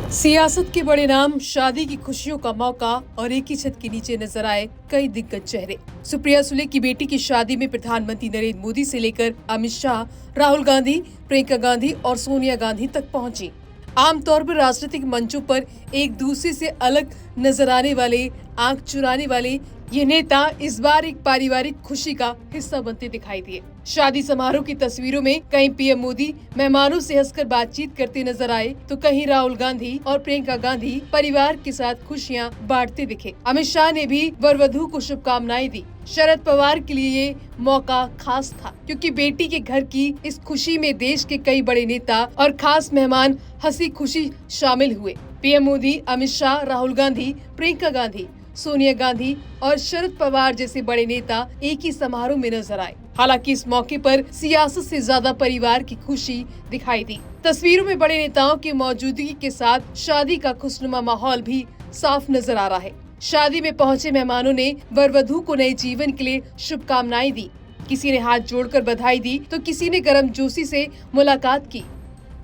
सियासत के बड़े नाम, शादी की खुशियों का मौका और एक ही छत के नीचे नजर आए कई दिग्गज चेहरे। सुप्रिया सुले की बेटी की शादी में प्रधानमंत्री नरेंद्र मोदी से लेकर अमित शाह, राहुल गांधी, प्रियंका गांधी और सोनिया गांधी तक पहुंची। आमतौर पर राजनीतिक मंचों पर एक दूसरे से अलग नजर आने वाले, आंख चुराने वाले ये नेता इस बार एक पारिवारिक खुशी का हिस्सा बनते दिखाई दिए। शादी समारोह की तस्वीरों में कहीं पीएम मोदी मेहमानों से हंसकर बातचीत करते नजर आए, तो कहीं राहुल गांधी और प्रियंका गांधी परिवार के साथ खुशियां बांटते दिखे। अमित शाह ने भी वर वधू को शुभकामनाएं दी। शरद पवार के लिए ये मौका खास था, क्योंकि बेटी के घर की इस खुशी में देश के कई बड़े नेता और खास मेहमान हंसी खुशी शामिल हुए। पीएम मोदी, अमित शाह, राहुल गांधी, प्रियंका गांधी, सोनिया गांधी और शरद पवार जैसे बड़े नेता एक ही समारोह में नजर आए। हालांकि इस मौके पर सियासत से ज्यादा परिवार की खुशी दिखाई दी। तस्वीरों में बड़े नेताओं की मौजूदगी के साथ शादी का खुशनुमा माहौल भी साफ नजर आ रहा है। शादी में पहुंचे मेहमानों ने वर वधू को नए जीवन के लिए शुभकामनाएं दी। किसी ने हाथ जोड़कर बधाई दी, तो किसी ने गर्मजोशी से मुलाकात की।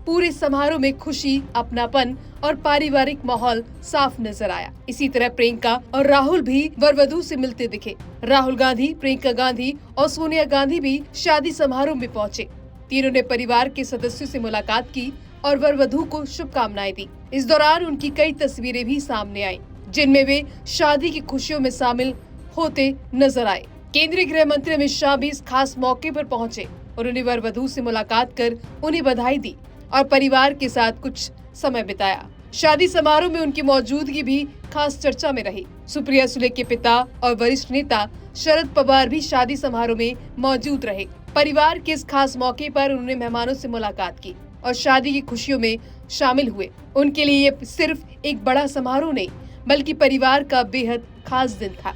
पूरे समारोह में खुशी, अपनापन और पारिवारिक माहौल साफ नजर आया। इसी तरह प्रियंका और राहुल भी वर वधू से मिलते दिखे। राहुल गांधी, प्रियंका गांधी और सोनिया गांधी भी शादी समारोह में पहुंचे। तीनों ने परिवार के सदस्यों से मुलाकात की और वर वधू को शुभकामनाएं दी। इस दौरान उनकी कई तस्वीरें भी सामने आई, जिनमें वे शादी की खुशियों में शामिल होते नजर आए। केंद्रीय गृह मंत्री अमित शाह भी इस खास मौके पर पहुंचे। उन्होंने वर वधू से मुलाकात कर उन्हें बधाई दी और परिवार के साथ कुछ समय बिताया। शादी समारोह में उनकी मौजूदगी भी खास चर्चा में रही। सुप्रिया सुले के पिता और वरिष्ठ नेता शरद पवार भी शादी समारोह में मौजूद रहे। परिवार के इस खास मौके पर उन्होंने मेहमानों से मुलाकात की और शादी की खुशियों में शामिल हुए। उनके लिए ये सिर्फ एक बड़ा समारोह नहीं, बल्कि परिवार का बेहद खास दिन था।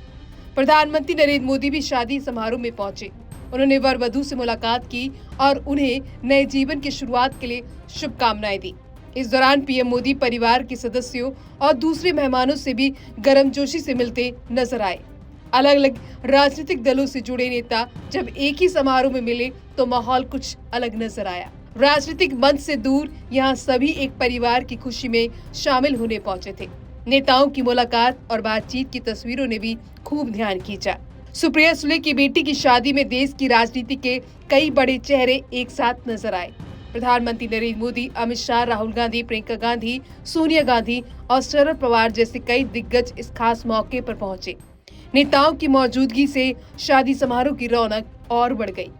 प्रधानमंत्री नरेंद्र मोदी भी शादी समारोह में पहुंचे। उन्होंने वर वधू से मुलाकात की और उन्हें नए जीवन की शुरुआत के लिए शुभकामनाएं दी। इस दौरान पीएम मोदी परिवार के सदस्यों और दूसरे मेहमानों से भी गर्मजोशी से मिलते नजर आए। अलग अलग राजनीतिक दलों से जुड़े नेता जब एक ही समारोह में मिले तो माहौल कुछ अलग नजर आया। राजनीतिक मंच से दूर यहाँ सभी एक परिवार की खुशी में शामिल होने पहुंचे थे। नेताओं की मुलाकात और बातचीत की तस्वीरों ने भी खूब ध्यान खींचा। सुप्रिया सुले की बेटी की शादी में देश की राजनीति के कई बड़े चेहरे एक साथ नजर आए। प्रधानमंत्री नरेंद्र मोदी, अमित शाह, राहुल गांधी, प्रियंका गांधी, सोनिया गांधी और शरद पवार जैसे कई दिग्गज इस खास मौके पर पहुंचे। नेताओं की मौजूदगी से शादी समारोह की रौनक और बढ़ गई।